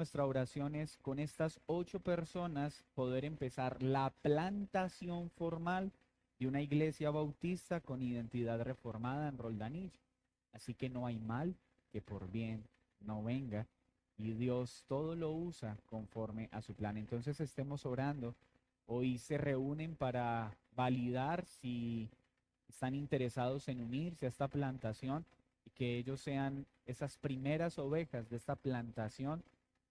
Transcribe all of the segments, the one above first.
nuestra oración es con estas 8 personas poder empezar la plantación formal de una iglesia bautista con identidad reformada en Roldanillo. Así que no hay mal que por bien no venga y Dios todo lo usa conforme a su plan. Entonces estemos orando. Hoy se reúnen para validar si están interesados en unirse a esta plantación y que ellos sean esas primeras ovejas de esta plantación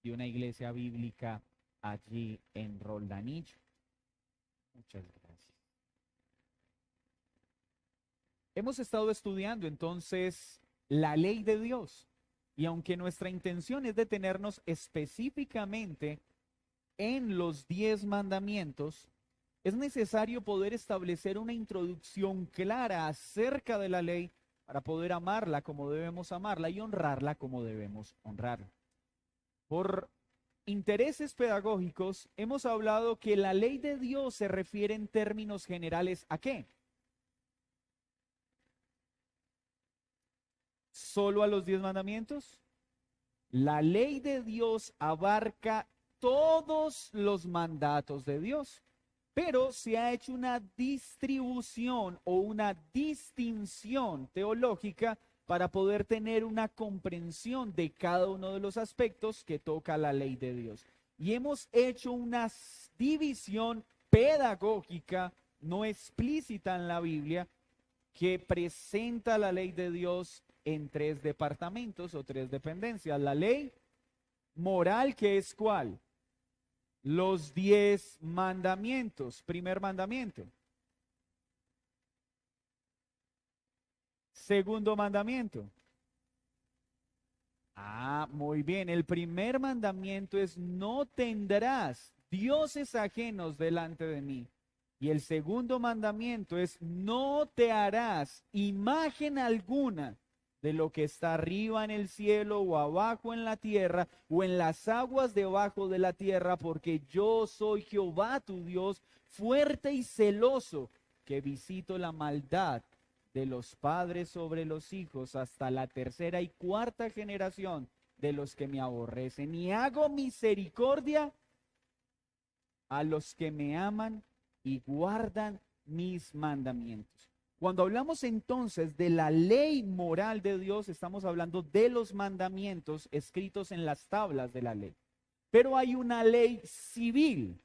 de una iglesia bíblica allí en Roldanillo. Muchas gracias. Hemos estado estudiando entonces la ley de Dios y aunque nuestra intención es detenernos específicamente en los 10 mandamientos, es necesario poder establecer una introducción clara acerca de la ley para poder amarla como debemos amarla y honrarla como debemos honrarla. Por intereses pedagógicos, hemos hablado que la ley de Dios se refiere en términos generales ¿a qué? ¿Solo a los 10 mandamientos? La ley de Dios abarca todos los mandatos de Dios, pero se ha hecho una distribución o una distinción teológica para poder tener una comprensión de cada uno de los aspectos que toca la ley de Dios. Y hemos hecho una división pedagógica no explícita en la Biblia que presenta la ley de Dios en 3 departamentos o 3 dependencias. La ley moral, que es ¿cuál? Los 10 mandamientos. Primer mandamiento. Segundo mandamiento. Muy bien. El primer mandamiento es no tendrás dioses ajenos delante de mí. Y el segundo mandamiento es no te harás imagen alguna de lo que está arriba en el cielo o abajo en la tierra o en las aguas debajo de la tierra, porque yo soy Jehová tu Dios, fuerte y celoso, que visito la maldad de los padres sobre los hijos hasta la 3ª y 4ª generación de los que me aborrecen, y hago misericordia a los que me aman y guardan mis mandamientos. Cuando hablamos entonces de la ley moral de Dios, estamos hablando de los mandamientos escritos en las tablas de la ley. Pero hay una ley civil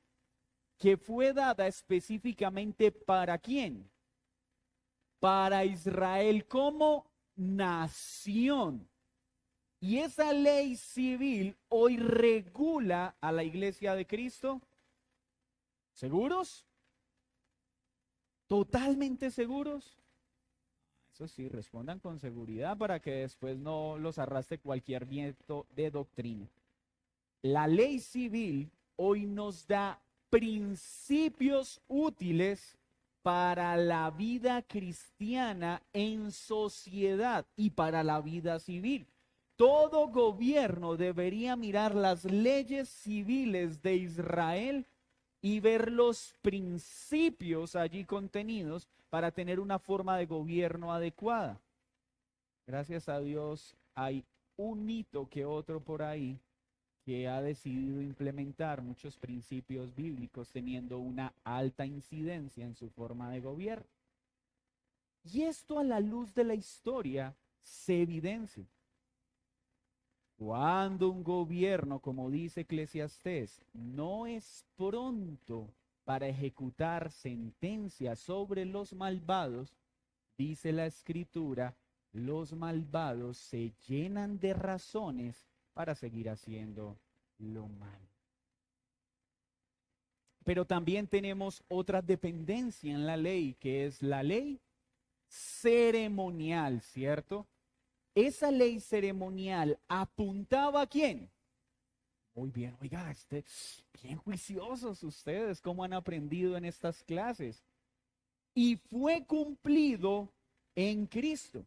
que fue dada específicamente ¿para quién? Para Israel como nación. Y esa ley civil hoy regula a la iglesia de Cristo. ¿Seguros? ¿Totalmente seguros? Eso sí, respondan con seguridad para que después no los arrastre cualquier viento de doctrina. La ley civil hoy nos da principios útiles para la vida cristiana en sociedad y para la vida civil. Todo gobierno debería mirar las leyes civiles de Israel y ver los principios allí contenidos para tener una forma de gobierno adecuada. Gracias a Dios hay un hito que otro por ahí que ha decidido implementar muchos principios bíblicos teniendo una alta incidencia en su forma de gobierno. Y esto a la luz de la historia se evidencia. Cuando un gobierno, como dice Eclesiastés, no es pronto para ejecutar sentencias sobre los malvados, dice la Escritura, los malvados se llenan de razones para seguir haciendo lo malo. Pero también tenemos otra dependencia en la ley, que es la ley ceremonial, ¿cierto? Esa ley ceremonial apuntaba ¿a quién? Muy bien, oiga, bien juiciosos ustedes, cómo han aprendido en estas clases. Y fue cumplido en Cristo.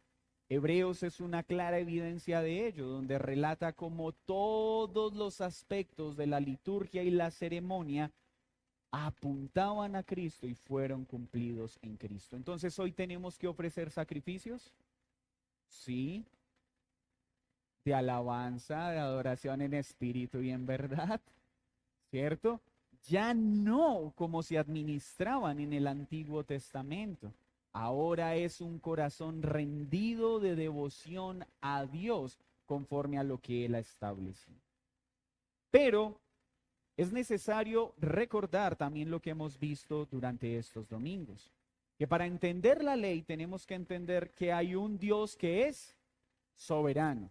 Hebreos es una clara evidencia de ello, donde relata cómo todos los aspectos de la liturgia y la ceremonia apuntaban a Cristo y fueron cumplidos en Cristo. Entonces, ¿hoy tenemos que ofrecer sacrificios? Sí. de alabanza, de adoración en espíritu y en verdad, ¿cierto? Ya no como se administraban en el Antiguo Testamento. Ahora es un corazón rendido de devoción a Dios conforme a lo que Él ha establecido. Pero es necesario recordar también lo que hemos visto durante estos domingos, que para entender la ley tenemos que entender que hay un Dios que es soberano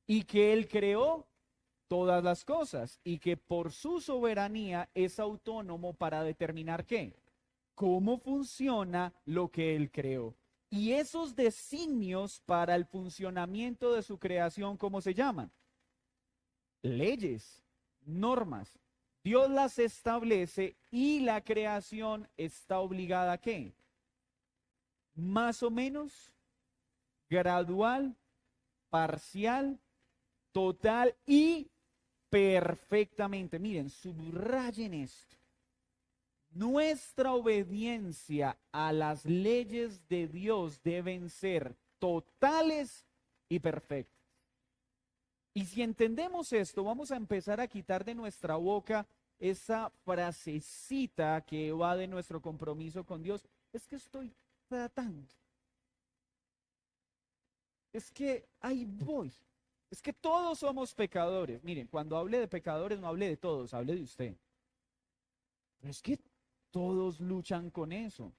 y que Él creó todas las cosas y que por su soberanía es autónomo para determinar qué, cómo funciona lo que Él creó. Y esos designios para el funcionamiento de su creación, ¿cómo se llaman? Leyes, normas. Dios las establece y la creación está obligada a qué? Más o menos, gradual, parcial, total y perfectamente. Miren, subrayen esto. Nuestra obediencia a las leyes de Dios deben ser totales y perfectas. Y si entendemos esto, vamos a empezar a quitar de nuestra boca esa frasecita que va de nuestro compromiso con Dios. Es que estoy tratando. Es que ahí voy. Es que todos somos pecadores. Miren, cuando hable de pecadores, no hable de todos, hable de usted. Pero es que todos luchan con eso.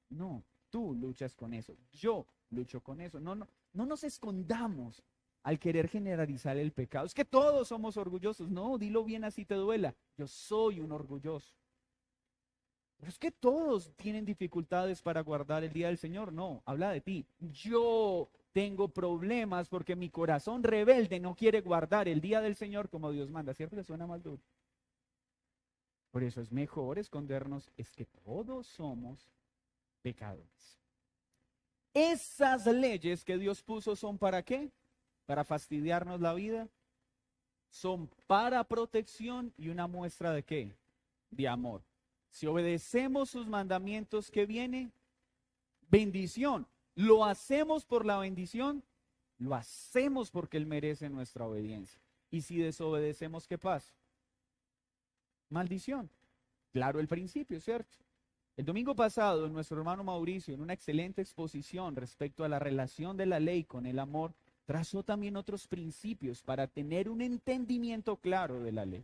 No, tú luchas con eso. Yo lucho con eso. No nos escondamos al querer generalizar el pecado. Es que todos somos orgullosos. No, dilo bien así te duela. Yo soy un orgulloso. Pero es que todos tienen dificultades para guardar el día del Señor. No, habla de ti. Yo tengo problemas porque mi corazón rebelde no quiere guardar el día del Señor como Dios manda. ¿Cierto? Le suena más duro. Por eso es mejor escondernos. Es que todos somos pecadores. Esas leyes que Dios puso son ¿para qué? Para fastidiarnos la vida. Son para protección y una muestra de ¿qué? De amor. Si obedecemos sus mandamientos, ¿qué viene? Bendición. ¿Lo hacemos por la bendición? Lo hacemos porque Él merece nuestra obediencia. Y si desobedecemos, ¿qué pasa? Maldición. Claro, el principio, ¿cierto? El domingo pasado, nuestro hermano Mauricio, en una excelente exposición respecto a la relación de la ley con el amor, trazó también otros principios para tener un entendimiento claro de la ley.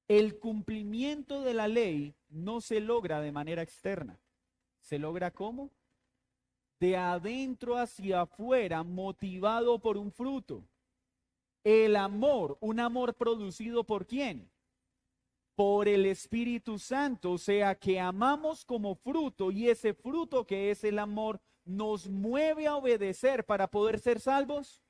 El cumplimiento de la ley no se logra de manera externa. ¿Se logra cómo? De adentro hacia afuera, motivado por un fruto. El amor, un amor producido ¿por quién? Por el Espíritu Santo, o sea que amamos como fruto y ese fruto que es el amor nos mueve a obedecer para poder ser salvos.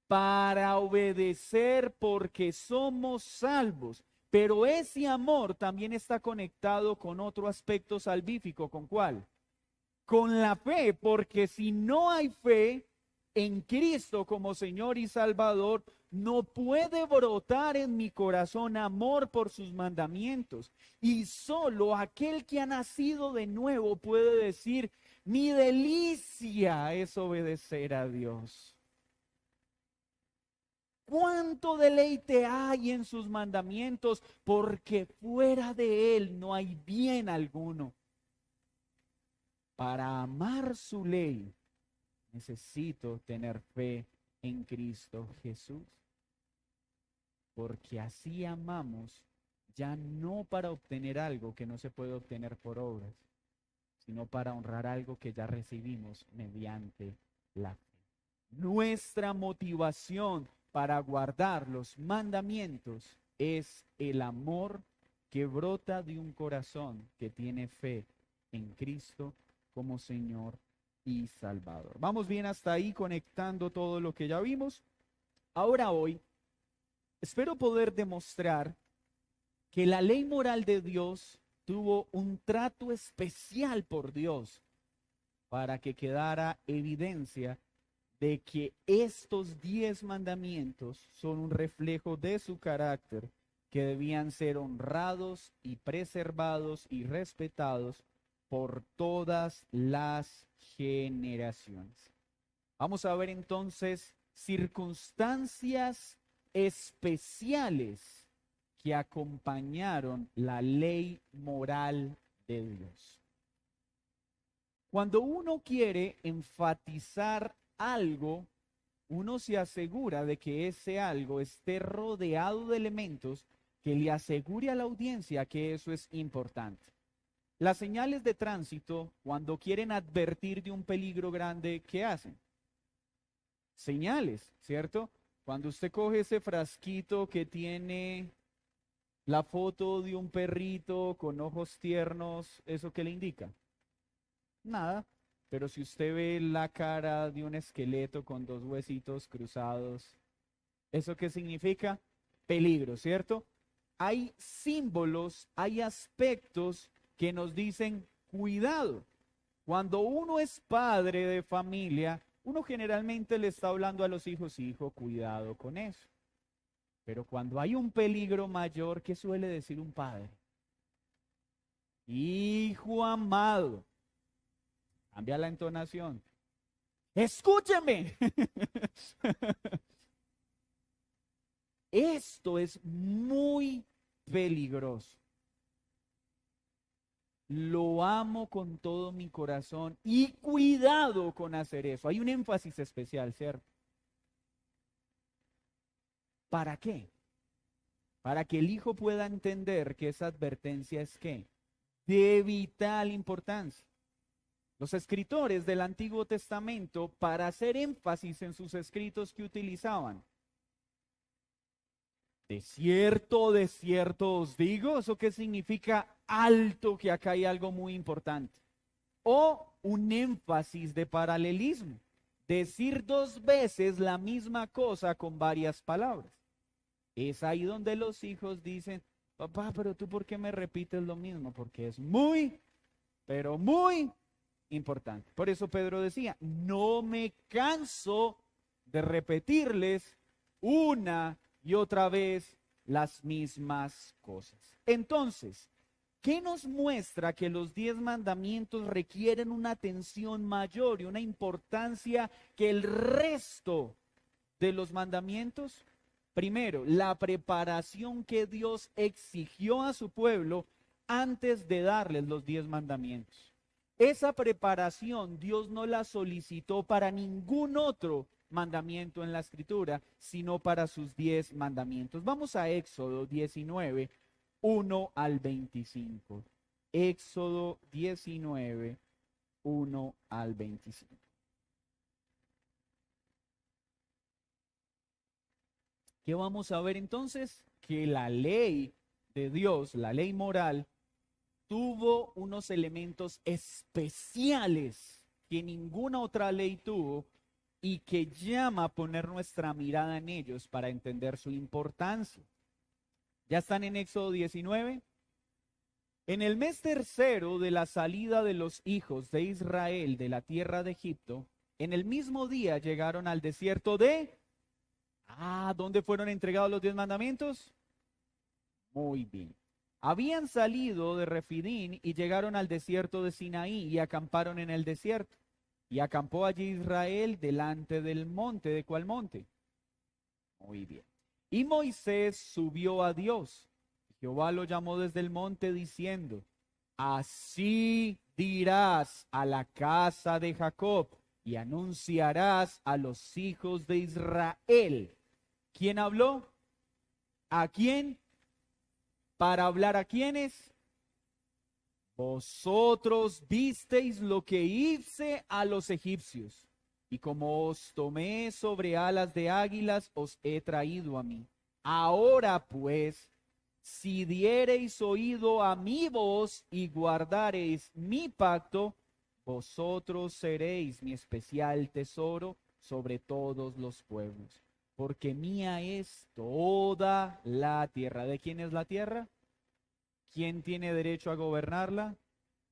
Para obedecer porque somos salvos. Pero ese amor también está conectado con otro aspecto salvífico. ¿Con cuál? Con la fe, porque si no hay fe en Cristo como Señor y Salvador, no puede brotar en mi corazón amor por sus mandamientos. Y solo aquel que ha nacido de nuevo puede decir, mi delicia es obedecer a Dios. ¿Cuánto deleite hay en sus mandamientos? Porque fuera de Él no hay bien alguno. Para amar su ley, necesito tener fe en Cristo Jesús. Porque así amamos, ya no para obtener algo que no se puede obtener por obras, sino para honrar algo que ya recibimos mediante la fe. Nuestra motivación para guardar los mandamientos es el amor que brota de un corazón que tiene fe en Cristo como Señor y Salvador. Vamos bien hasta ahí conectando todo lo que ya vimos. Ahora hoy espero poder demostrar que la ley moral de Dios tuvo un trato especial por Dios para que quedara evidencia de que estos 10 mandamientos son un reflejo de su carácter, que debían ser honrados y preservados y respetados por todas las generaciones. Vamos a ver entonces circunstancias especiales que acompañaron la ley moral de Dios. Cuando uno quiere enfatizar algo, uno se asegura de que ese algo esté rodeado de elementos que le asegure a la audiencia que eso es importante. Las señales de tránsito, cuando quieren advertir de un peligro grande, ¿qué hacen? Señales, ¿cierto? Cuando usted coge ese frasquito que tiene la foto de un perrito con ojos tiernos, ¿eso qué le indica? Nada. Pero si usted ve la cara de un esqueleto con dos huesitos cruzados, ¿eso qué significa? Peligro, ¿cierto? Hay símbolos, hay aspectos que nos dicen cuidado. Cuando uno es padre de familia, uno generalmente le está hablando a los hijos, hijo, cuidado con eso. Pero cuando hay un peligro mayor, ¿qué suele decir un padre? Hijo amado, cambia la entonación. Escúcheme. Esto es muy peligroso. Lo amo con todo mi corazón y cuidado con hacer eso. Hay un énfasis especial, ¿cierto? ¿Para qué? Para que el hijo pueda entender que esa advertencia es ¿qué? De vital importancia. Los escritores del Antiguo Testamento, para hacer énfasis en sus escritos, ¿qué utilizaban? De cierto os digo, ¿eso qué significa? Alto, que acá hay algo muy importante. O un énfasis de paralelismo, decir dos veces la misma cosa con varias palabras. Es ahí donde los hijos dicen, papá, pero tú ¿por qué me repites lo mismo? Porque es muy, pero muy importante. Por eso Pedro decía, no me canso de repetirles una y otra vez las mismas cosas. Entonces, ¿qué nos muestra que los 10 mandamientos requieren una atención mayor y una importancia que el resto de los mandamientos? Primero, la preparación que Dios exigió a su pueblo antes de darles los 10 mandamientos. Esa preparación Dios no la solicitó para ningún otro mandamiento en la Escritura, sino para sus 10 mandamientos. Vamos a Éxodo 19, 1 al 25. Éxodo 19, 1 al 25. ¿Qué vamos a ver entonces? Que la ley de Dios, la ley moral, tuvo unos elementos especiales que ninguna otra ley tuvo y que llama a poner nuestra mirada en ellos para entender su importancia. ¿Ya están en Éxodo 19? En el mes tercero de la salida de los hijos de Israel de la tierra de Egipto, en el mismo día llegaron al desierto de... ¿dónde fueron entregados los 10 mandamientos? Muy bien. Habían salido de Refidín y llegaron al desierto de Sinaí y acamparon en el desierto. Y acampó allí Israel delante del monte. ¿De cuál monte? Muy bien. Y Moisés subió a Dios. Jehová lo llamó desde el monte diciendo, así dirás a la casa de Jacob y anunciarás a los hijos de Israel. ¿Quién habló? ¿A quién? ¿Para hablar a quiénes? Vosotros visteis lo que hice a los egipcios, y como os tomé sobre alas de águilas, os he traído a mí. Ahora pues, si diereis oído a mi voz y guardareis mi pacto, vosotros seréis mi especial tesoro sobre todos los pueblos, porque mía es toda la tierra. ¿De quién es la tierra? ¿Quién tiene derecho a gobernarla?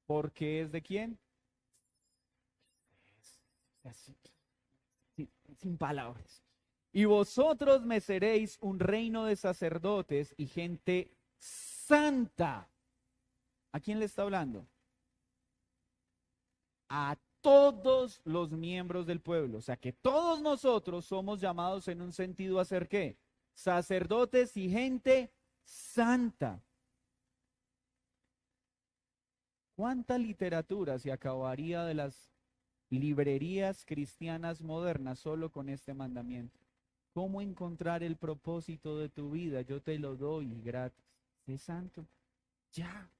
¿Porque es de quién? Sin palabras. Y vosotros me seréis un reino de sacerdotes y gente santa. ¿A quién le está hablando? A todos los miembros del pueblo. O sea que todos nosotros somos llamados en un sentido a ser ¿qué? Sacerdotes y gente santa. ¿Cuánta literatura se acabaría de las librerías cristianas modernas solo con este mandamiento? ¿Cómo encontrar el propósito de tu vida? Yo te lo doy gratis. Sé santo. Ya.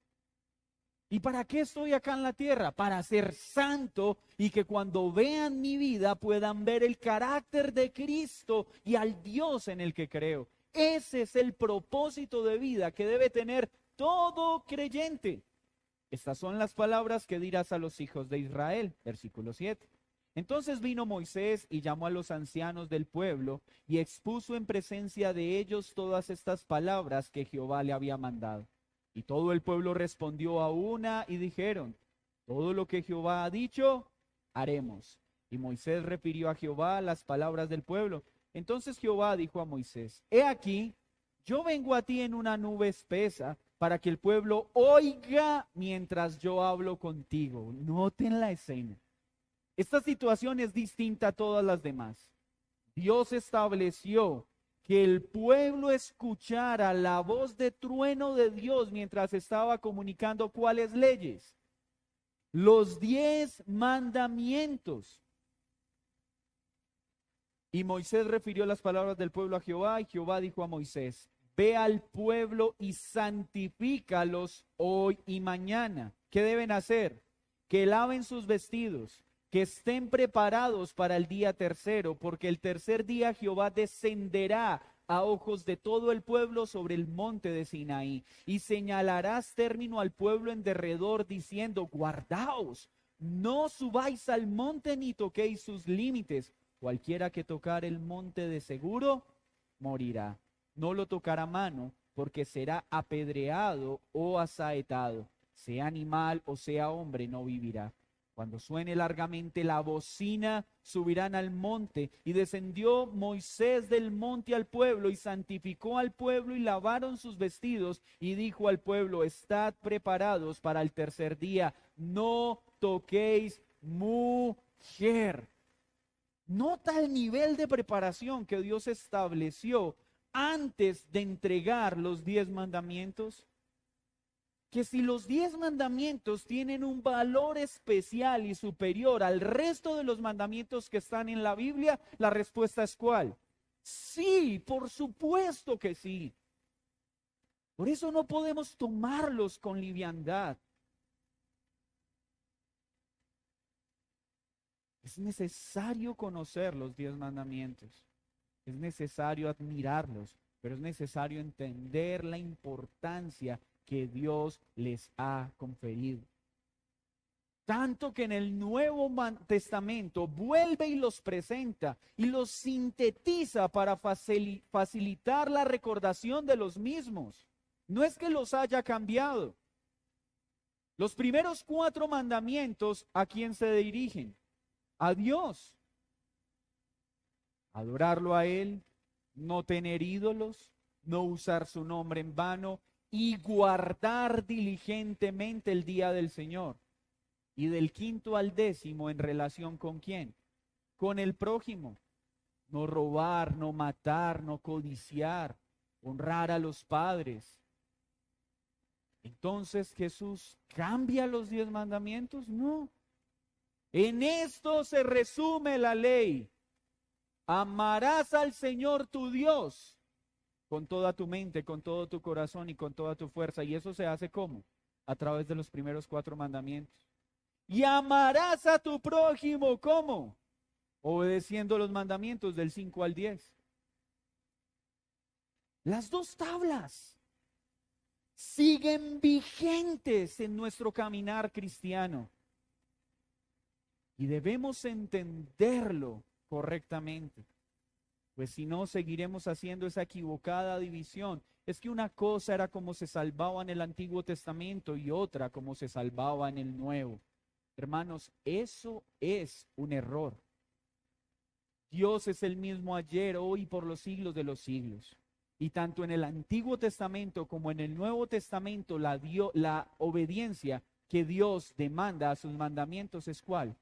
¿Y para qué estoy acá en la tierra? Para ser santo y que cuando vean mi vida puedan ver el carácter de Cristo y al Dios en el que creo. Ese es el propósito de vida que debe tener todo creyente. Estas son las palabras que dirás a los hijos de Israel, versículo 7. Entonces vino Moisés y llamó a los ancianos del pueblo y expuso en presencia de ellos todas estas palabras que Jehová le había mandado. Y todo el pueblo respondió a una y dijeron, todo lo que Jehová ha dicho, haremos. Y Moisés refirió a Jehová las palabras del pueblo. Entonces Jehová dijo a Moisés, he aquí, yo vengo a ti en una nube espesa, para que el pueblo oiga mientras yo hablo contigo. Noten la escena. Esta situación es distinta a todas las demás. Dios estableció que el pueblo escuchara la voz de trueno de Dios mientras estaba comunicando cuáles leyes. Los 10 mandamientos. Y Moisés refirió las palabras del pueblo a Jehová, y Jehová dijo a Moisés, ve al pueblo y santifícalos hoy y mañana. ¿Qué deben hacer? Que laven sus vestidos, que estén preparados para el día tercero, porque el tercer día Jehová descenderá a ojos de todo el pueblo sobre el monte de Sinaí, y señalarás término al pueblo en derredor, diciendo, guardaos, no subáis al monte ni toquéis sus límites. Cualquiera que tocar el monte de seguro, morirá. No lo tocará mano, porque será apedreado o asaetado. Sea animal o sea hombre, no vivirá. Cuando suene largamente la bocina, subirán al monte. Y descendió Moisés del monte al pueblo, y santificó al pueblo, y lavaron sus vestidos, y dijo al pueblo, estad preparados para el tercer día, no toquéis mujer. Nota el nivel de preparación que Dios estableció antes de entregar los 10 mandamientos. Que si los 10 mandamientos tienen un valor especial y superior al resto de los mandamientos que están en la Biblia, la respuesta es ¿cuál? Sí, por supuesto que sí. Por eso no podemos tomarlos con liviandad. Es necesario conocer los 10 mandamientos. Es necesario admirarlos, pero es necesario entender la importancia que Dios les ha conferido. Tanto que en el Nuevo Testamento vuelve y los presenta y los sintetiza para facilitar la recordación de los mismos. No es que los haya cambiado. Los primeros 4 mandamientos, ¿a quién se dirigen? A Dios. Adorarlo a Él, no tener ídolos, no usar su nombre en vano y guardar diligentemente el día del Señor. Y del 5º al 10º, ¿en relación con quién? Con el prójimo. No robar, no matar, no codiciar, honrar a los padres. Entonces, ¿Jesús cambia los 10 mandamientos? No. En esto se resume la ley. Amarás al Señor tu Dios con toda tu mente, con todo tu corazón y con toda tu fuerza. ¿Y eso se hace cómo? A través de los primeros 4 mandamientos. Y amarás a tu prójimo, ¿cómo? Obedeciendo los mandamientos del 5 al 10. Las 2 tablas siguen vigentes en nuestro caminar cristiano. Y debemos entenderlo correctamente. Pues si no, seguiremos haciendo esa equivocada división. Es que una cosa era como se salvaba en el Antiguo Testamento y otra como se salvaba en el Nuevo. Hermanos, eso es un error. Dios es el mismo ayer, hoy y por los siglos de los siglos. Y tanto en el Antiguo Testamento como en el Nuevo Testamento, la obediencia que Dios demanda a sus mandamientos es ¿cuál?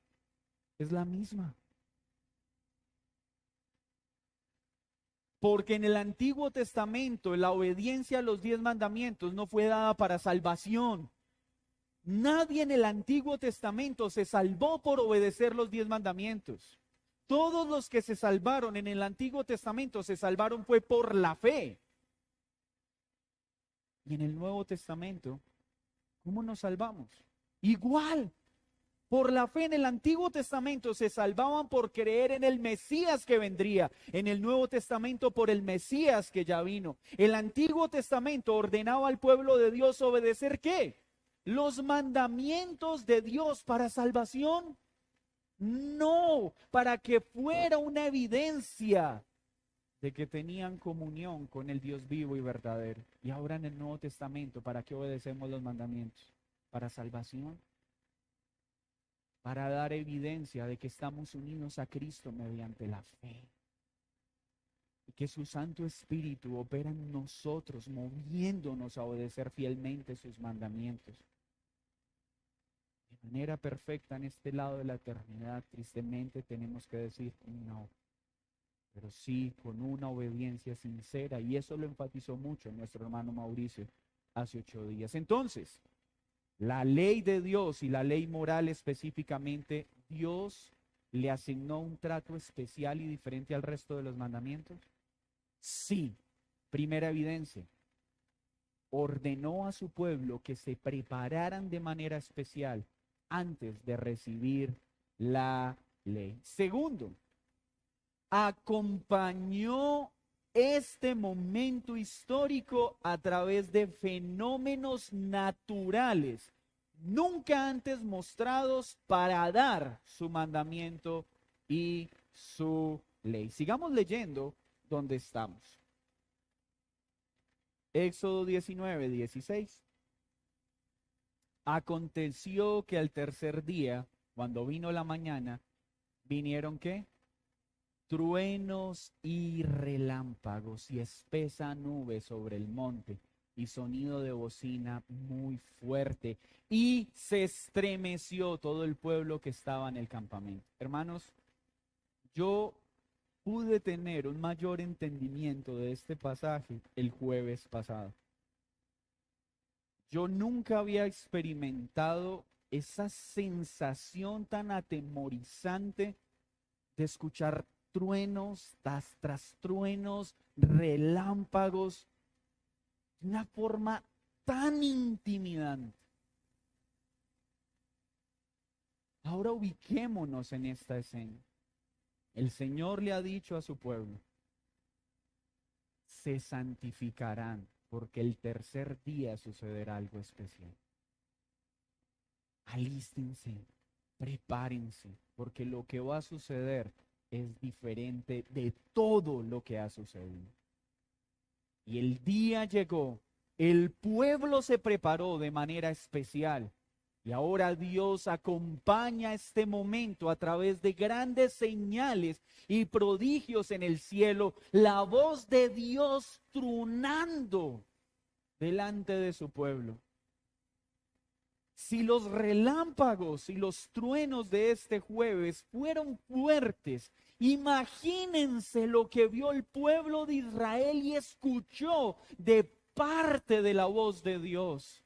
Es la misma. Porque en el Antiguo Testamento la obediencia a los 10 mandamientos no fue dada para salvación. Nadie en el Antiguo Testamento se salvó por obedecer los 10 mandamientos. Todos los que se salvaron en el Antiguo Testamento se salvaron fue por la fe. Y en el Nuevo Testamento, ¿cómo nos salvamos? Igual. Por la fe en el Antiguo Testamento se salvaban por creer en el Mesías que vendría. En el Nuevo Testamento por el Mesías que ya vino. El Antiguo Testamento ordenaba al pueblo de Dios obedecer ¿qué? Los mandamientos de Dios para salvación. No, para que fuera una evidencia de que tenían comunión con el Dios vivo y verdadero. Y ahora en el Nuevo Testamento, ¿para qué obedecemos los mandamientos? Para salvación. Para dar evidencia de que estamos unidos a Cristo mediante la fe. Y que su Santo Espíritu opera en nosotros, moviéndonos a obedecer fielmente sus mandamientos. De manera perfecta en este lado de la eternidad, tristemente tenemos que decir no. Pero sí con una obediencia sincera. Y eso lo enfatizó mucho nuestro hermano Mauricio hace 8 días. Entonces, la ley de Dios y la ley moral específicamente, Dios le asignó un trato especial y diferente al resto de los mandamientos. Sí, primera evidencia, ordenó a su pueblo que se prepararan de manera especial antes de recibir la ley. Segundo, acompañó este momento histórico a través de fenómenos naturales, nunca antes mostrados para dar su mandamiento y su ley. Sigamos leyendo donde estamos. Éxodo 19:16. Aconteció que al tercer día, cuando vino la mañana, vinieron ¿qué? Truenos y relámpagos y espesa nube sobre el monte y sonido de bocina muy fuerte y se estremeció todo el pueblo que estaba en el campamento. Hermanos, yo pude tener un mayor entendimiento de este pasaje el jueves pasado. Yo nunca había experimentado esa sensación tan atemorizante de escuchar truenos tras truenos, relámpagos, de una forma tan intimidante. Ahora ubiquémonos en esta escena. El Señor le ha dicho a su pueblo, se santificarán, porque el tercer día sucederá algo especial. Alístense, prepárense, porque lo que va a suceder es diferente de todo lo que ha sucedido. Y el día llegó, el pueblo se preparó de manera especial. Y ahora Dios acompaña este momento a través de grandes señales y prodigios en el cielo, la voz de Dios tronando delante de su pueblo. Si los relámpagos y los truenos de este jueves fueron fuertes, imagínense lo que vio el pueblo de Israel y escuchó de parte de la voz de Dios.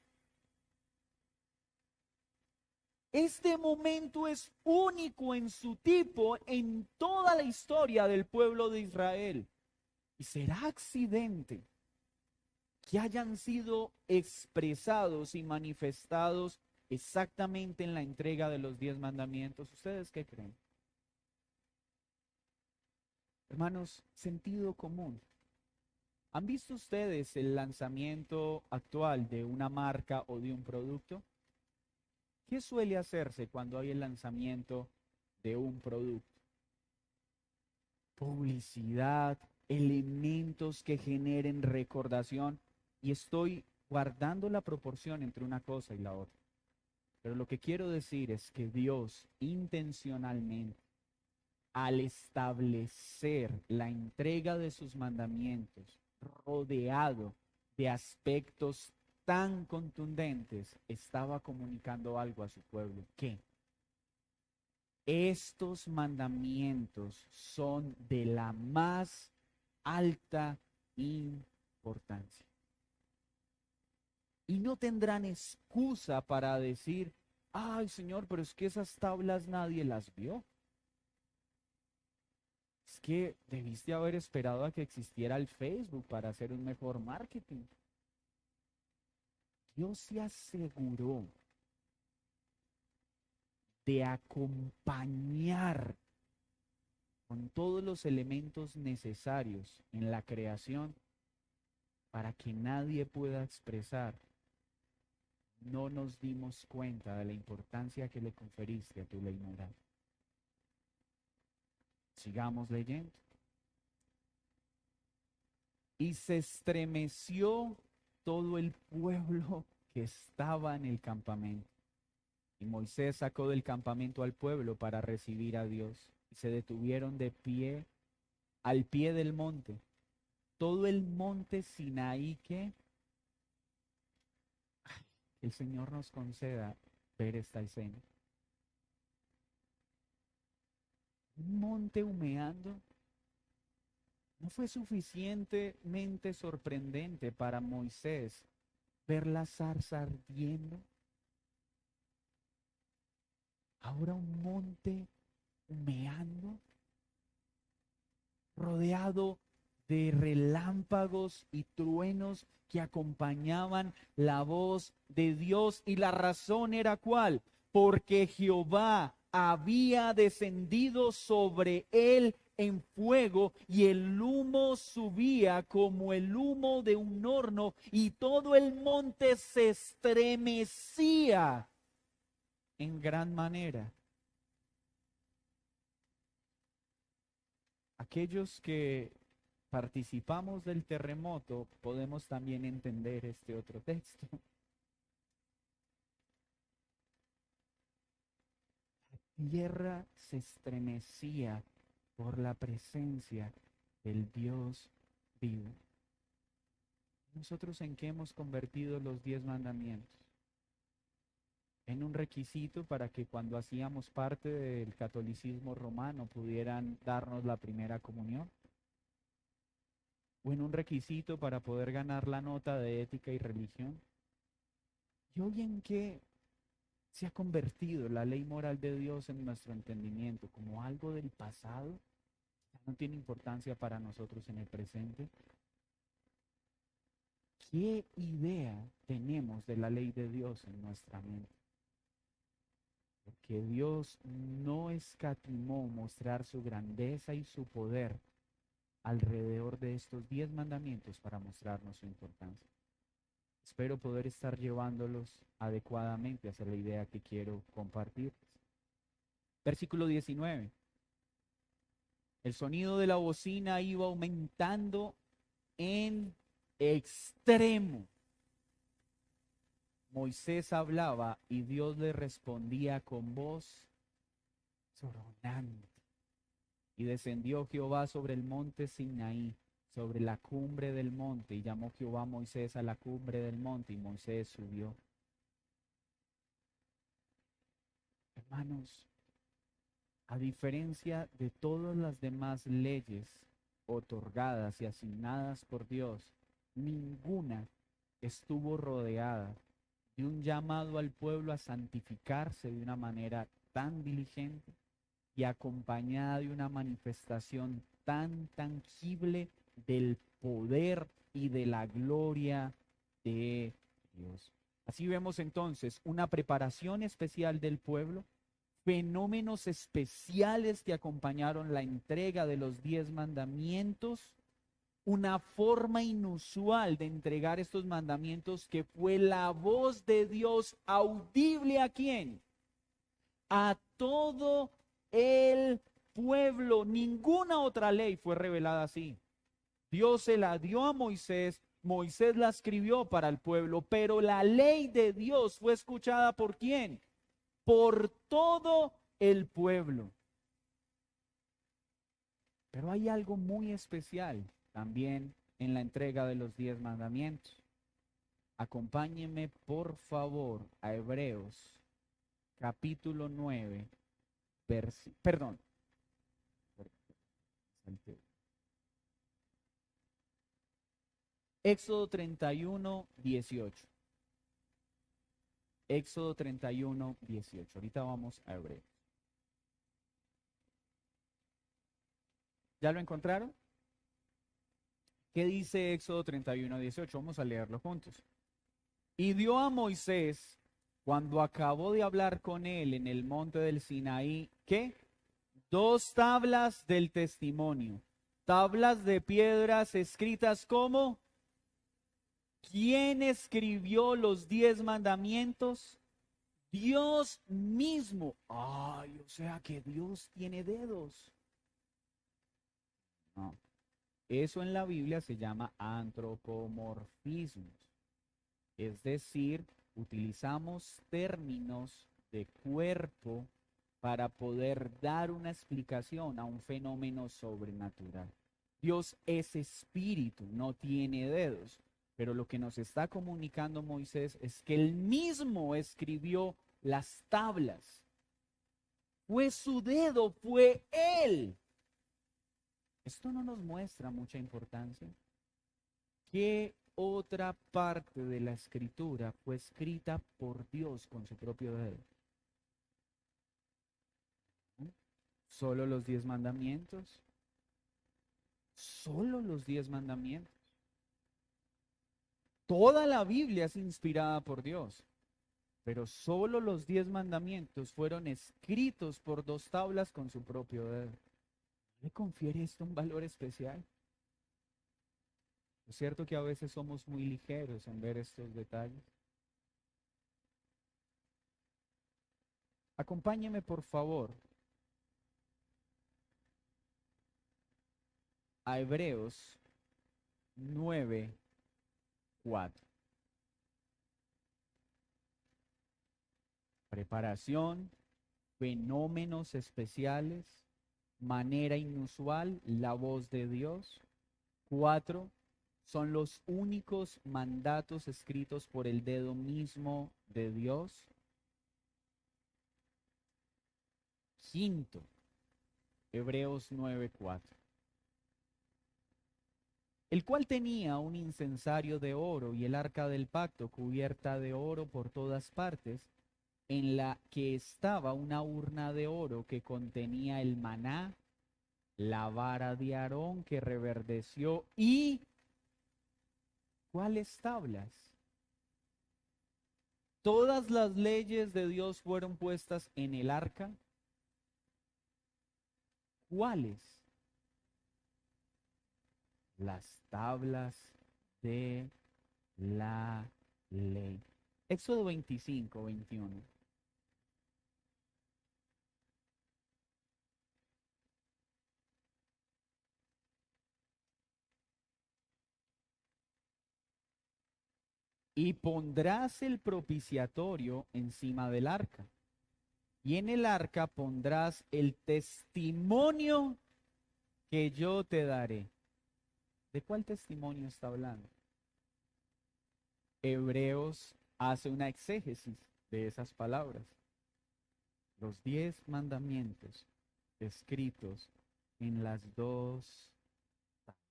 Este momento es único en su tipo en toda la historia del pueblo de Israel. Y será accidente que hayan sido expresados y manifestados exactamente en la entrega de los 10 mandamientos. ¿Ustedes qué creen? Hermanos, sentido común. ¿Han visto ustedes el lanzamiento actual de una marca o de un producto? ¿Qué suele hacerse cuando hay el lanzamiento de un producto? Publicidad, elementos que generen recordación. Y estoy guardando la proporción entre una cosa y la otra. Pero lo que quiero decir es que Dios intencionalmente, al establecer la entrega de sus mandamientos, rodeado de aspectos tan contundentes, estaba comunicando algo a su pueblo. ¿Qué? estos mandamientos son de la más alta importancia. Y no tendrán excusa para decir, ay Señor, pero es que esas tablas nadie las vio. Es que debiste haber esperado a que existiera el Facebook para hacer un mejor marketing. Dios se aseguró de acompañar con todos los elementos necesarios en la creación para que nadie pueda expresar. No nos dimos cuenta de la importancia que le conferiste a tu ley moral. Sigamos leyendo. Y se estremeció todo el pueblo que estaba en el campamento. Y Moisés sacó del campamento al pueblo para recibir a Dios. Y se detuvieron de pie, al pie del monte. Todo el monte Sinaí que el Señor nos conceda ver esta escena. Un monte humeando. ¿No fue suficientemente sorprendente para Moisés ver la zarza ardiendo? Ahora un monte humeando, rodeado de relámpagos y truenos que acompañaban la voz de Dios. Y la razón era ¿cuál? Porque Jehová había descendido sobre él en fuego, y el humo subía como el humo de un horno, y todo el monte se estremecía en gran manera. Aquellos que participamos del terremoto podemos también entender este otro texto. La tierra se estremecía por la presencia del Dios vivo. ¿Nosotros en qué hemos convertido los 10 mandamientos? En un requisito para que cuando hacíamos parte del catolicismo romano pudieran darnos la primera comunión. O en un requisito para poder ganar la nota de ética y religión. ¿Y hoy en qué se ha convertido la ley moral de Dios en nuestro entendimiento? ¿Como algo del pasado? ¿No tiene importancia para nosotros en el presente? ¿Qué idea tenemos de la ley de Dios en nuestra mente? Porque Dios no escatimó mostrar su grandeza y su poder alrededor de estos 10 mandamientos para mostrarnos su importancia. Espero poder estar llevándolos adecuadamente hacia la idea que quiero compartir. Versículo 19. El sonido de la bocina iba aumentando en extremo. Moisés hablaba y Dios le respondía con voz sonante. Y descendió Jehová sobre el monte Sinaí, sobre la cumbre del monte, y llamó Jehová a Moisés a la cumbre del monte, y Moisés subió. Hermanos, a diferencia de todas las demás leyes otorgadas y asignadas por Dios, ninguna estuvo rodeada de un llamado al pueblo a santificarse de una manera tan diligente y acompañada de una manifestación tan tangible del poder y de la gloria de Dios. Así vemos entonces una preparación especial del pueblo, fenómenos especiales que acompañaron la entrega de los 10 mandamientos, una forma inusual de entregar estos mandamientos que fue la voz de Dios audible ¿a quién? A todo el pueblo. Ninguna otra ley fue revelada así. Dios se la dio a Moisés, Moisés la escribió para el pueblo, pero la ley de Dios fue escuchada ¿por quién? Por todo el pueblo. Pero hay algo muy especial también en la entrega de los 10 mandamientos. Acompáñenme por favor a Hebreos capítulo 9, perdón. Éxodo 31, 18. Éxodo 31, 18. Ahorita vamos a Hebreos. ¿Ya lo encontraron? ¿Qué dice Éxodo 31, 18? Vamos a leerlo juntos. Y dio a Moisés, cuando acabó de hablar con él en el monte del Sinaí, ¿qué? 2 tablas del testimonio, tablas de piedras escritas como, ¿quién escribió los 10 mandamientos? Dios mismo. Ay, o sea que Dios tiene dedos. No, eso en la Biblia se llama antropomorfismo. Es decir, utilizamos términos de cuerpo para poder dar una explicación a un fenómeno sobrenatural. Dios es espíritu, no tiene dedos, pero lo que nos está comunicando Moisés es que él mismo escribió las tablas. Fue su dedo, fue él. Esto no nos muestra mucha importancia. ¿Qué otra parte de la escritura fue escrita por Dios con su propio dedo? ¿Solo los 10 mandamientos? ¿Solo los 10 mandamientos? Toda la Biblia es inspirada por Dios, pero solo los 10 mandamientos fueron escritos por 2 tablas con su propio dedo. ¿Le confiere esto un valor especial? Es cierto que a veces somos muy ligeros en ver estos detalles. Acompáñeme, por favor, a Hebreos 9:4. Preparación, fenómenos especiales, manera inusual, la voz de Dios. 4. Son los únicos mandatos escritos por el dedo mismo de Dios. 5. Hebreos 9:4. El cual tenía un incensario de oro y el arca del pacto cubierta de oro por todas partes, en la que estaba una urna de oro que contenía el maná, la vara de Aarón que reverdeció y ¿cuáles tablas? Todas las leyes de Dios fueron puestas en el arca. ¿Cuáles? Las tablas de la ley. Éxodo 25, 21. Y pondrás el propiciatorio encima del arca. Y en el arca pondrás el testimonio que yo te daré. ¿De cuál testimonio está hablando? Hebreos hace una exégesis de esas palabras. Los 10 mandamientos escritos en las 2 tablas.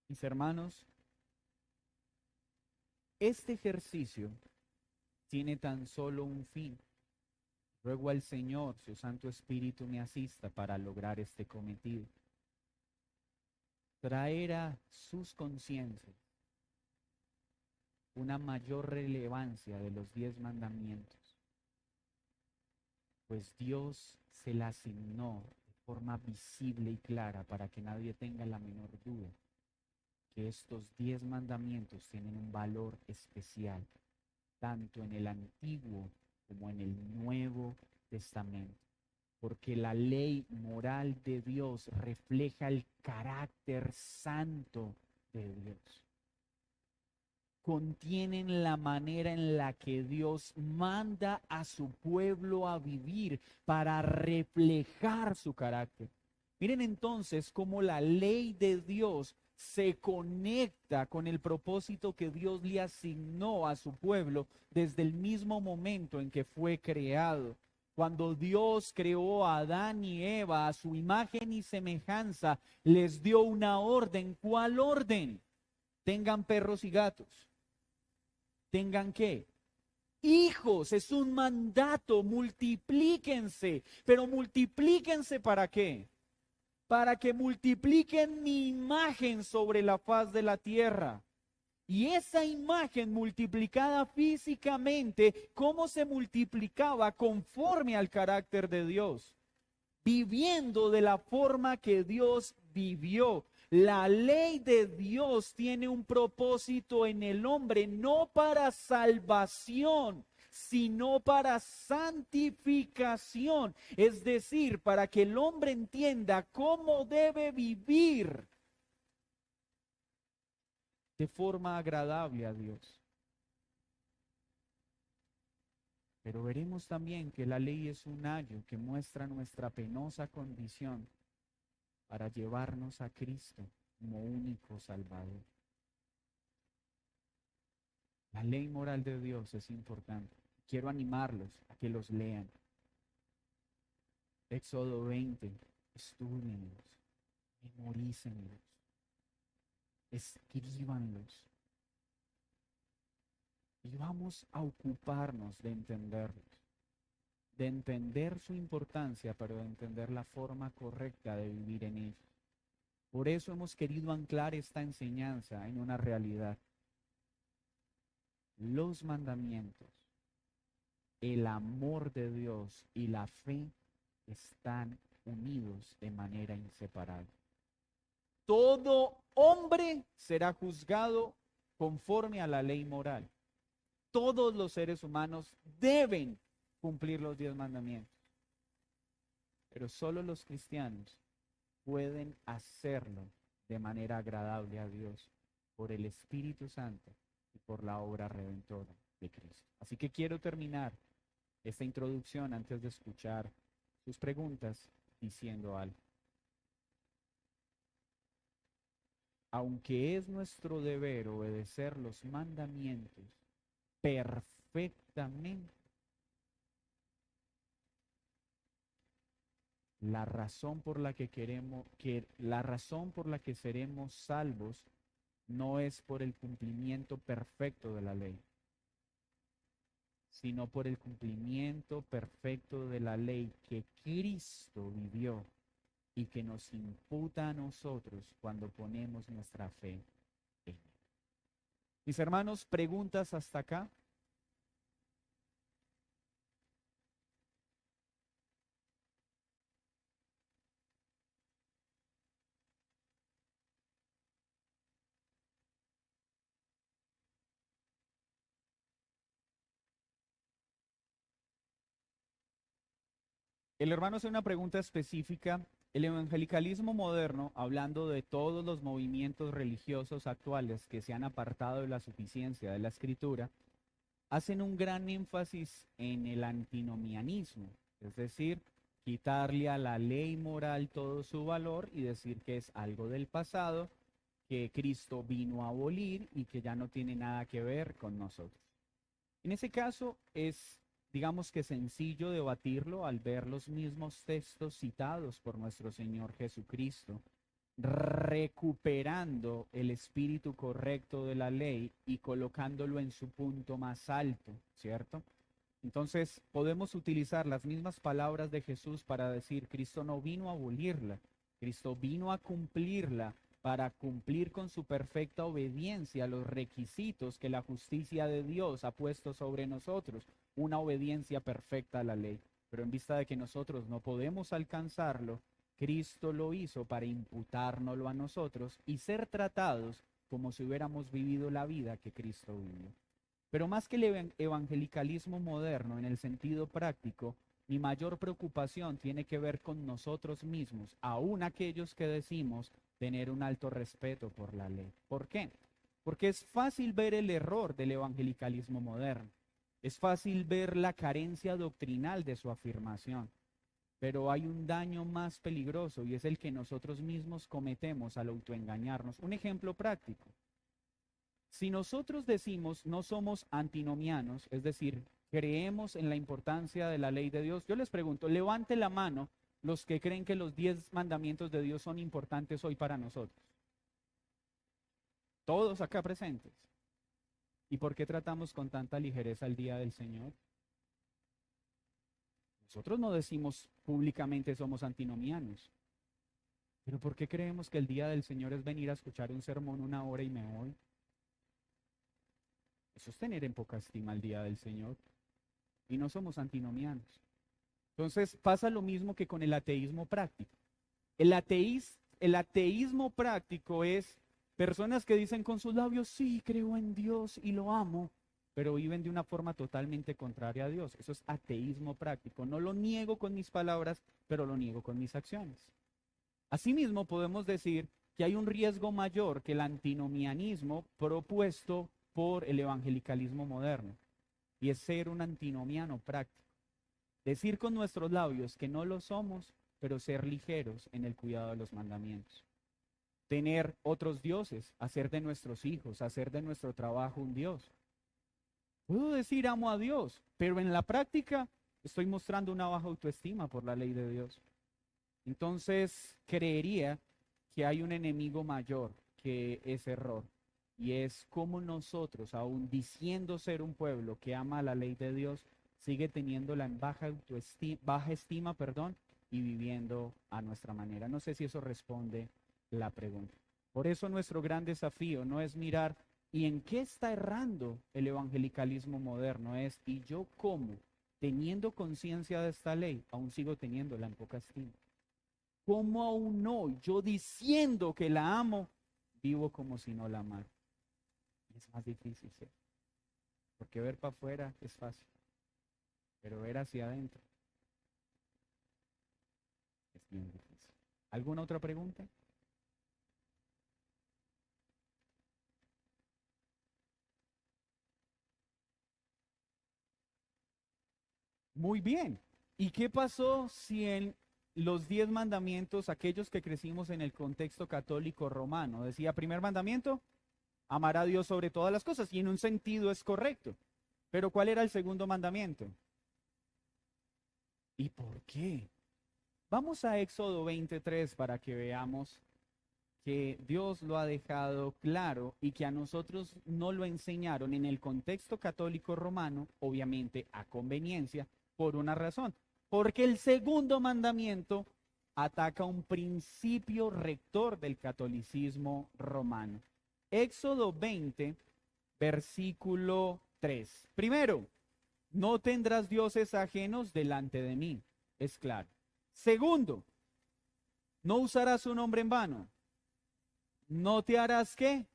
Mis hermanos, este ejercicio tiene tan solo un fin. Ruego al Señor, su Santo Espíritu me asista para lograr este cometido. Traer a sus conciencias una mayor relevancia de los 10 mandamientos, pues Dios se la asignó de forma visible y clara para que nadie tenga la menor duda que estos 10 mandamientos tienen un valor especial, tanto en el Antiguo como en el Nuevo Testamento, porque la ley moral de Dios refleja el carácter santo de Dios. Contienen la manera en la que Dios manda a su pueblo a vivir para reflejar su carácter. Miren entonces cómo la ley de Dios se conecta con el propósito que Dios le asignó a su pueblo desde el mismo momento en que fue creado. Cuando Dios creó a Adán y Eva a su imagen y semejanza, les dio una orden. ¿Cuál orden? Tengan perros y gatos. ¿Tengan qué? Hijos. Es un mandato. Multiplíquense. Pero multiplíquense ¿para qué? Para que multipliquen mi imagen sobre la faz de la tierra. Y esa imagen multiplicada físicamente, ¿cómo se multiplicaba? Conforme al carácter de Dios, viviendo de la forma que Dios vivió. La ley de Dios tiene un propósito en el hombre, no para salvación, sino para santificación. Es decir, para que el hombre entienda cómo debe vivir de forma agradable a Dios. Pero veremos también que la ley es un ayo que muestra nuestra penosa condición para llevarnos a Cristo como único Salvador. La ley moral de Dios es importante. Quiero animarlos a que los lean. Éxodo 20, estúdienlos, memorícenlos, escríbanlos. Y vamos a ocuparnos de entenderlos, de entender su importancia, pero de entender la forma correcta de vivir en ellos. Por eso hemos querido anclar esta enseñanza en una realidad. Los mandamientos, el amor de Dios y la fe están unidos de manera inseparable. Todo hombre será juzgado conforme a la ley moral. Todos los seres humanos deben cumplir los 10 mandamientos. Pero solo los cristianos pueden hacerlo de manera agradable a Dios por el Espíritu Santo y por la obra redentora de Cristo. Así que quiero terminar esta introducción antes de escuchar sus preguntas diciendo algo. Aunque es nuestro deber obedecer los mandamientos perfectamente, la razón por la que seremos salvos no es por el cumplimiento perfecto de la ley, sino por el cumplimiento perfecto de la ley que Cristo vivió y que nos imputa a nosotros cuando ponemos nuestra fe en él. Mis hermanos, ¿preguntas hasta acá? El hermano hace una pregunta específica. El evangelicalismo moderno, hablando de todos los movimientos religiosos actuales que se han apartado de la suficiencia de la Escritura, hacen un gran énfasis en el antinomianismo, es decir, quitarle a la ley moral todo su valor y decir que es algo del pasado, que Cristo vino a abolir y que ya no tiene nada que ver con nosotros. En ese caso es, digamos que sencillo debatirlo al ver los mismos textos citados por nuestro Señor Jesucristo, recuperando el espíritu correcto de la ley y colocándolo en su punto más alto, ¿cierto? Entonces podemos utilizar las mismas palabras de Jesús para decir, Cristo no vino a abolirla, Cristo vino a cumplirla para cumplir con su perfecta obediencia los requisitos que la justicia de Dios ha puesto sobre nosotros, una obediencia perfecta a la ley. Pero en vista de que nosotros no podemos alcanzarlo, Cristo lo hizo para imputárnoslo a nosotros y ser tratados como si hubiéramos vivido la vida que Cristo vivió. Pero más que el evangelicalismo moderno en el sentido práctico, mi mayor preocupación tiene que ver con nosotros mismos, aún aquellos que decimos tener un alto respeto por la ley. ¿Por qué? Porque es fácil ver el error del evangelicalismo moderno. Es fácil ver la carencia doctrinal de su afirmación. Pero hay un daño más peligroso y es el que nosotros mismos cometemos al autoengañarnos. Un ejemplo práctico. Si nosotros decimos no somos antinomianos, es decir, ¿Creemos en la importancia de la ley de Dios? Yo les pregunto, levante la mano los que creen que los 10 mandamientos de Dios son importantes hoy para nosotros. Todos acá presentes. ¿Y por qué tratamos con tanta ligereza el día del Señor? Nosotros no decimos públicamente somos antinomianos. Pero ¿por qué creemos que el día del Señor es venir a escuchar un sermón 1 hora y me voy? Eso es tener en poca estima el día del Señor. Y no somos antinomianos. Entonces pasa lo mismo que con el ateísmo práctico. El ateísmo práctico es personas que dicen con sus labios, sí, creo en Dios y lo amo, pero viven de una forma totalmente contraria a Dios. Eso es ateísmo práctico. No lo niego con mis palabras, pero lo niego con mis acciones. Asimismo, podemos decir que hay un riesgo mayor que el antinomianismo propuesto por el evangelicalismo moderno, y es ser un antinomiano práctico. Decir con nuestros labios que no lo somos, pero ser ligeros en el cuidado de los mandamientos. Tener otros dioses, hacer de nuestros hijos, hacer de nuestro trabajo un Dios. Puedo decir amo a Dios, pero en la práctica estoy mostrando una baja autoestima por la ley de Dios. Entonces, creería que hay un enemigo mayor que ese error, y es como nosotros, aún diciendo ser un pueblo que ama la ley de Dios, sigue teniéndola en baja estima, y viviendo a nuestra manera. No sé si eso responde la pregunta. Por eso nuestro gran desafío no es mirar y en qué está errando el evangelicalismo moderno, es y yo cómo, teniendo conciencia de esta ley, aún sigo teniéndola en poca estima. ¿Cómo aún hoy, yo diciendo que la amo, vivo como si no la amara? Es más difícil, ¿sí? Porque ver para afuera es fácil, pero ver hacia adentro es bien difícil. ¿Alguna otra pregunta? Muy bien. ¿Y qué pasó si en los 10 mandamientos, aquellos que crecimos en el contexto católico romano, decía primer mandamiento, amar a Dios sobre todas las cosas, y en un sentido es correcto? Pero ¿cuál era el segundo mandamiento? ¿Y por qué? Vamos a Éxodo 23 para que veamos que Dios lo ha dejado claro y que a nosotros no lo enseñaron en el contexto católico romano, obviamente a conveniencia, por una razón. Porque el segundo mandamiento ataca un principio rector del catolicismo romano. Éxodo 20, versículo 3. Primero, no tendrás dioses ajenos delante de mí. Es claro. Segundo, no usarás su nombre en vano. No te harás ¿qué?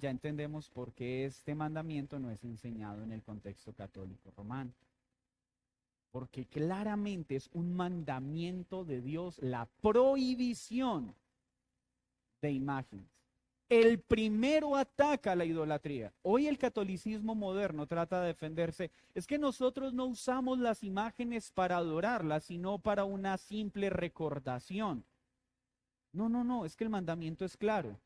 Ya entendemos por qué este mandamiento no es enseñado en el contexto católico romano. Porque claramente es un mandamiento de Dios, la prohibición de imágenes. El primero ataca la idolatría. Hoy el catolicismo moderno trata de defenderse. Es que nosotros no usamos las imágenes para adorarlas, sino para una simple recordación. No, es que el mandamiento es claro.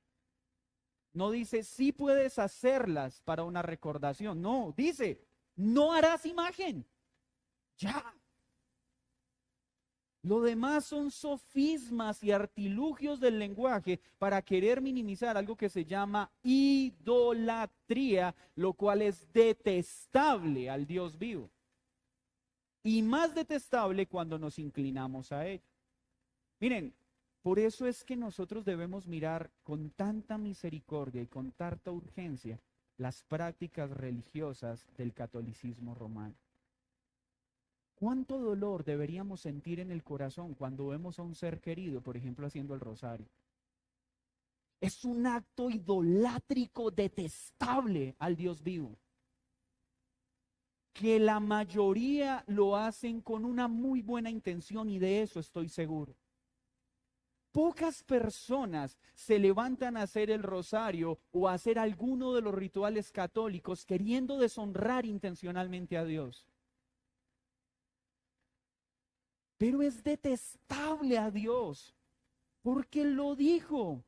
No dice, sí puedes hacerlas para una recordación. No, dice, no harás imagen. Ya. Lo demás son sofismas y artilugios del lenguaje para querer minimizar algo que se llama idolatría, lo cual es detestable al Dios vivo. Y más detestable cuando nos inclinamos a ello. Miren, por eso es que nosotros debemos mirar con tanta misericordia y con tanta urgencia las prácticas religiosas del catolicismo romano. ¿Cuánto dolor deberíamos sentir en el corazón cuando vemos a un ser querido, por ejemplo, haciendo el rosario? Es un acto idolátrico detestable al Dios vivo, que la mayoría lo hacen con una muy buena intención, y de eso estoy seguro. Pocas personas se levantan a hacer el rosario o a hacer alguno de los rituales católicos queriendo deshonrar intencionalmente a Dios. Pero es detestable a Dios, porque lo dijo.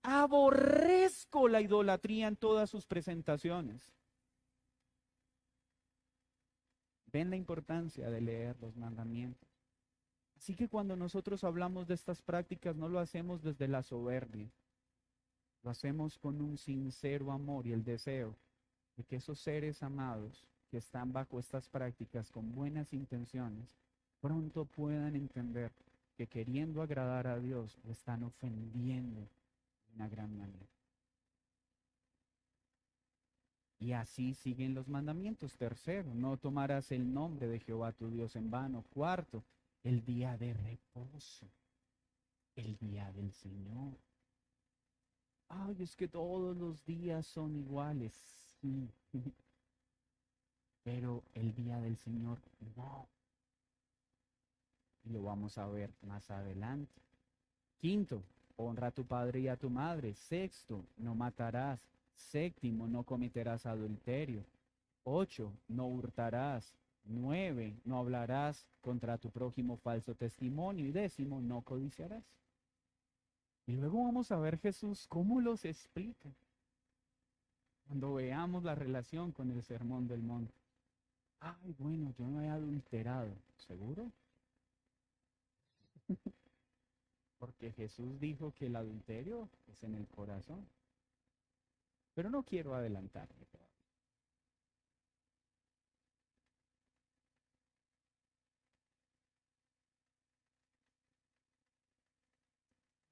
Aborrezco la idolatría en todas sus presentaciones. Ven la importancia de leer los mandamientos. Así que cuando nosotros hablamos de estas prácticas, no lo hacemos desde la soberbia, lo hacemos con un sincero amor y el deseo de que esos seres amados que están bajo estas prácticas con buenas intenciones, pronto puedan entender que queriendo agradar a Dios, lo están ofendiendo de una gran manera. Y así siguen los mandamientos. Tercero, no tomarás el nombre de Jehová tu Dios en vano. Cuarto, el día de reposo, el día del Señor. Ay, es que todos los días son iguales. Sí. Pero el día del Señor no. Y lo vamos a ver más adelante. Quinto, honra a tu padre y a tu madre. Sexto, no matarás. Séptimo, no cometerás adulterio. 8, no hurtarás. 9, no hablarás contra tu prójimo falso testimonio. Y 10, no codiciarás. Y luego vamos a ver Jesús cómo los explica. Cuando veamos la relación con el sermón del monte. Ay, bueno, yo no he adulterado. ¿Seguro? Porque Jesús dijo que el adulterio es en el corazón. Pero no quiero adelantarme.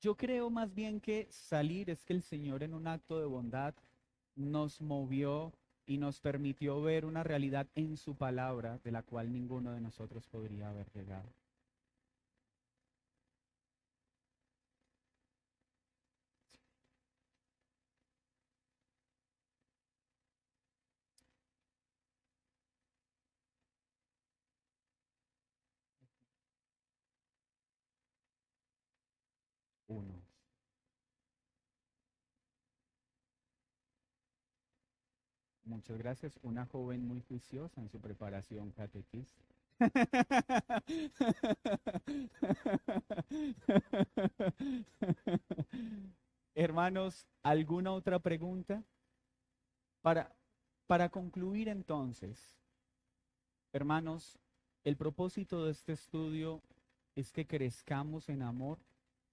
Yo creo más bien que salir es que el Señor en un acto de bondad nos movió y nos permitió ver una realidad en su palabra de la cual ninguno de nosotros podría haber llegado. Uno. Muchas gracias. Una joven muy juiciosa en su preparación catequista. Hermanos, ¿alguna otra pregunta? Para, para concluir entonces, hermanos, el propósito de este estudio es que crezcamos en amor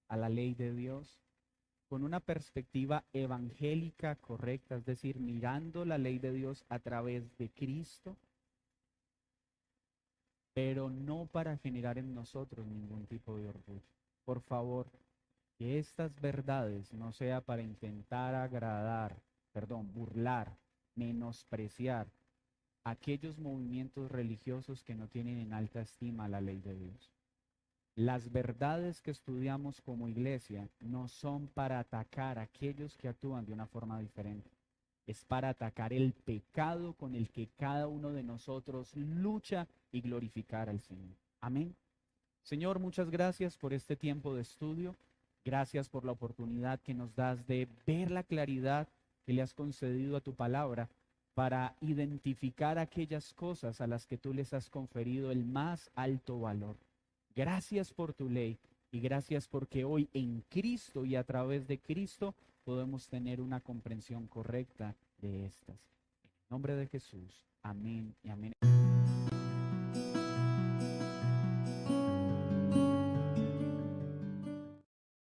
a la ley de Dios con una perspectiva evangélica correcta, es decir, mirando la ley de Dios a través de Cristo, pero no para generar en nosotros ningún tipo de orgullo. Por favor, que estas verdades no sea para intentar burlar, menospreciar aquellos movimientos religiosos que no tienen en alta estima la ley de Dios. Las verdades que estudiamos como iglesia no son para atacar a aquellos que actúan de una forma diferente. Es para atacar el pecado con el que cada uno de nosotros lucha y glorificar al Señor. Amén. Señor, muchas gracias por este tiempo de estudio. Gracias por la oportunidad que nos das de ver la claridad que le has concedido a tu palabra para identificar aquellas cosas a las que tú les has conferido el más alto valor. Gracias por tu ley y gracias porque hoy en Cristo y a través de Cristo podemos tener una comprensión correcta de estas. En nombre de Jesús. Amén y amén.